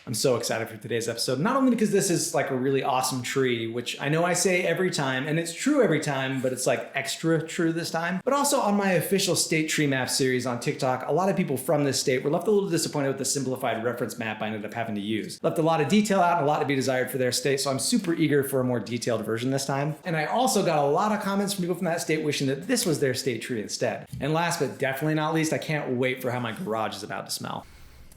I'm so excited for today's episode, not only because this is like a really awesome tree, which I know I say every time, and it's true every time, but it's like extra true this time, but also on my official state tree map series on TikTok, a lot of people from this state were left a little disappointed with the simplified reference map I ended up having to use. Left a lot of detail out and a lot to be desired for their state, so I'm super eager for a more detailed version this time. And I also got a lot of comments from people from that state wishing that this was their state tree instead. And last but definitely not least, I can't wait for how my garage is about to smell.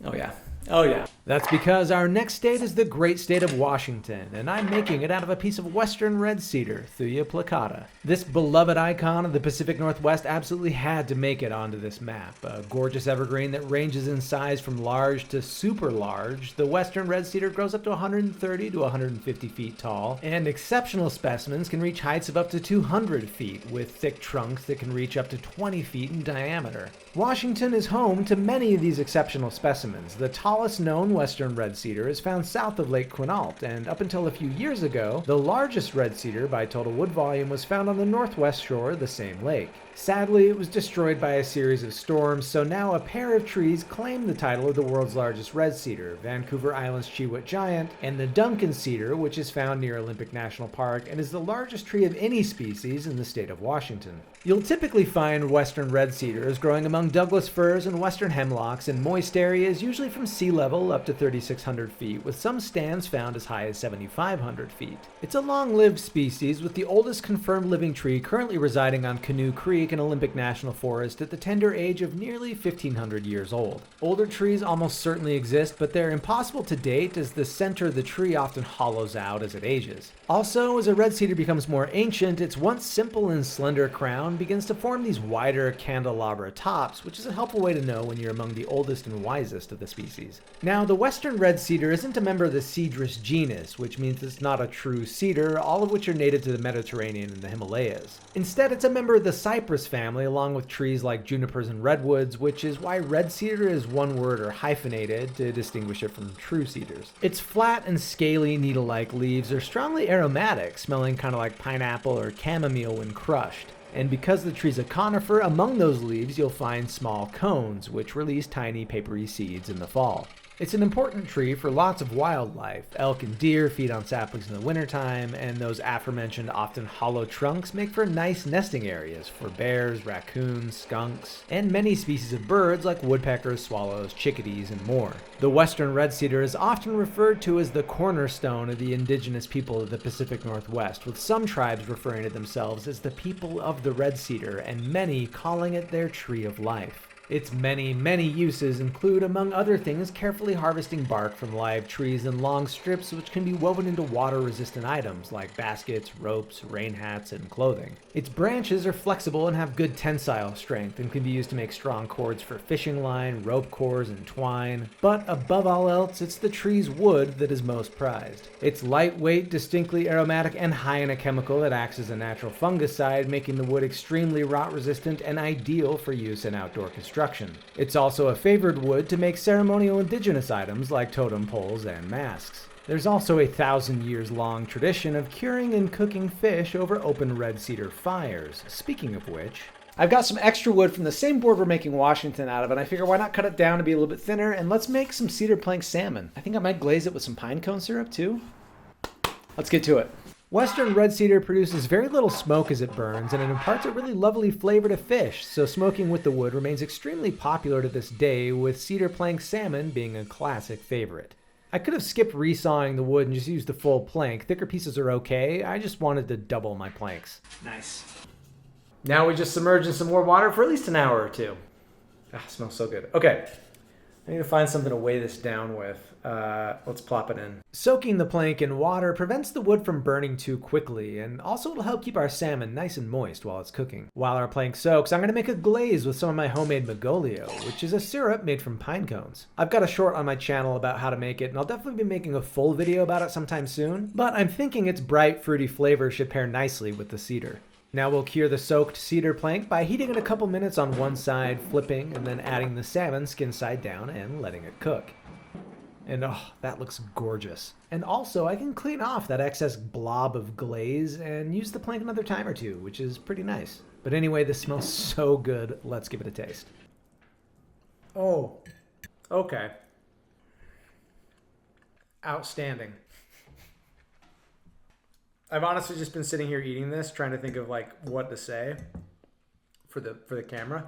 Oh yeah. Oh yeah. That's because our next state is the great state of Washington, and I'm making it out of a piece of western red cedar, Thuya plicata. This beloved icon of the Pacific Northwest absolutely had to make it onto this map. A gorgeous evergreen that ranges in size from large to super large, the western red cedar grows up to 130 to 150 feet tall, and exceptional specimens can reach heights of up to 200 feet, with thick trunks that can reach up to 20 feet in diameter. Washington is home to many of these exceptional specimens. The tallest known western red cedar is found south of Lake Quinault, and up until a few years ago, the largest red cedar by total wood volume was found on the northwest shore of the same lake. Sadly, it was destroyed by a series of storms, so now a pair of trees claim the title of the world's largest red cedar, Vancouver Island's Chiwut Giant, and the Duncan cedar, which is found near Olympic National Park and is the largest tree of any species in the state of Washington. You'll typically find western red cedars growing among Douglas firs and western hemlocks in moist areas, usually from sea level up to 3,600 feet, with some stands found as high as 7,500 feet. It's a long-lived species, with the oldest confirmed living tree currently residing on Canoe Creek in Olympic National Forest at the tender age of nearly 1,500 years old. Older trees almost certainly exist, but they're impossible to date as the center of the tree often hollows out as it ages. Also, as a red cedar becomes more ancient, its once simple and slender crown begins to form these wider candelabra tops, which is a helpful way to know when you're among the oldest and wisest of the species. Now, the western red cedar isn't a member of the Cedrus genus, which means it's not a true cedar, all of which are native to the Mediterranean and the Himalayas. Instead, it's a member of the cypress family, along with trees like junipers and redwoods, which is why red cedar is one word or hyphenated to distinguish it from true cedars. Its flat and scaly needle-like leaves are strongly aromatic, smelling kind of like pineapple or chamomile when crushed. And because the tree's a conifer, among those leaves you'll find small cones, which release tiny papery seeds in the fall. It's an important tree for lots of wildlife. Elk and deer feed on saplings in the wintertime, and those aforementioned often hollow trunks make for nice nesting areas for bears, raccoons, skunks, and many species of birds like woodpeckers, swallows, chickadees, and more. The western red cedar is often referred to as the cornerstone of the indigenous people of the Pacific Northwest, with some tribes referring to themselves as the people of the red cedar, and many calling it their tree of life. Its many, many uses include, among other things, carefully harvesting bark from live trees in long strips which can be woven into water-resistant items like baskets, ropes, rain hats, and clothing. Its branches are flexible and have good tensile strength and can be used to make strong cords for fishing line, rope cores, and twine. But above all else, it's the tree's wood that is most prized. It's lightweight, distinctly aromatic, and high in a chemical that acts as a natural fungicide, making the wood extremely rot-resistant and ideal for use in outdoor construction. It's also a favored wood to make ceremonial indigenous items like totem poles and masks. There's also a 1,000-years-long tradition of curing and cooking fish over open red cedar fires. Speaking of which, I've got some extra wood from the same board we're making Washington out of, and I figure why not cut it down to be a little bit thinner, and let's make some cedar plank salmon. I think I might glaze it with some pine cone syrup too. Let's get to it. Western red cedar produces very little smoke as it burns, and it imparts a really lovely flavor to fish, so smoking with the wood remains extremely popular to this day, with cedar plank salmon being a classic favorite. I could have skipped resawing the wood and just used the full plank. Thicker pieces are okay, I just wanted to double my planks. Nice. Now we just submerge in some more water for at least an hour or two. Ah, it smells so good. Okay. I need to find something to weigh this down with. Let's plop it in. Soaking the plank in water prevents the wood from burning too quickly, and also it'll help keep our salmon nice and moist while it's cooking. While our plank soaks, I'm going to make a glaze with some of my homemade Magolio, which is a syrup made from pine cones. I've got a short on my channel about how to make it, and I'll definitely be making a full video about it sometime soon, but I'm thinking its bright, fruity flavor should pair nicely with the cedar. Now we'll cure the soaked cedar plank by heating it a couple minutes on one side, flipping, and then adding the salmon skin side down and letting it cook. And oh, that looks gorgeous. And also, I can clean off that excess blob of glaze and use the plank another time or two, which is pretty nice. But anyway, this smells so good. Let's give it a taste. Oh, okay. Outstanding. I've honestly just been sitting here eating this, trying to think of like what to say for the camera.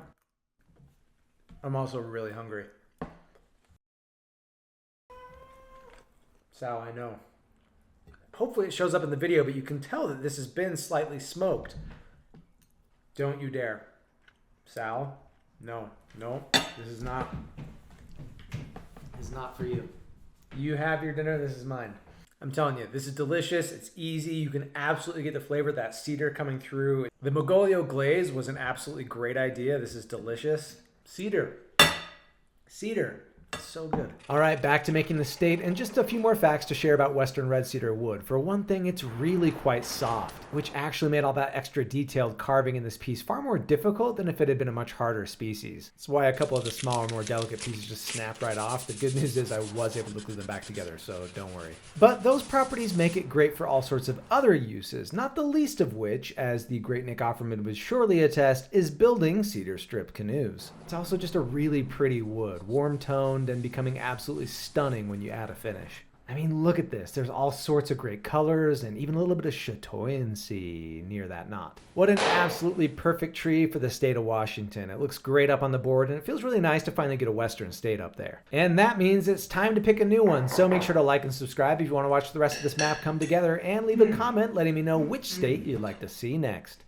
I'm also really hungry. Sal, I know. Hopefully it shows up in the video, but you can tell that this has been slightly smoked. Don't you dare. Sal, no, this is not for you. You have your dinner, this is mine. I'm telling you, this is delicious. It's easy. You can absolutely get the flavor of that cedar coming through. The Mogolio glaze was an absolutely great idea. This is delicious. Cedar. It's so good. All right, back to making the state, and just a few more facts to share about Western red cedar wood. For one thing, it's really quite soft, which actually made all that extra detailed carving in this piece far more difficult than if it had been a much harder species. That's why a couple of the smaller, more delicate pieces just snapped right off. The good news is I was able to glue them back together, so don't worry. But those properties make it great for all sorts of other uses, not the least of which, as the great Nick Offerman would surely attest, is building cedar strip canoes. It's also just a really pretty wood, warm-toned and becoming absolutely stunning when you add a finish. I mean, look at this. There's all sorts of great colors and even a little bit of chatoyancy near that knot. What an absolutely perfect tree for the state of Washington. It looks great up on the board, and it feels really nice to finally get a Western state up there. And that means it's time to pick a new one. So make sure to like and subscribe if you want to watch the rest of this map come together, and leave a comment letting me know which state you'd like to see next.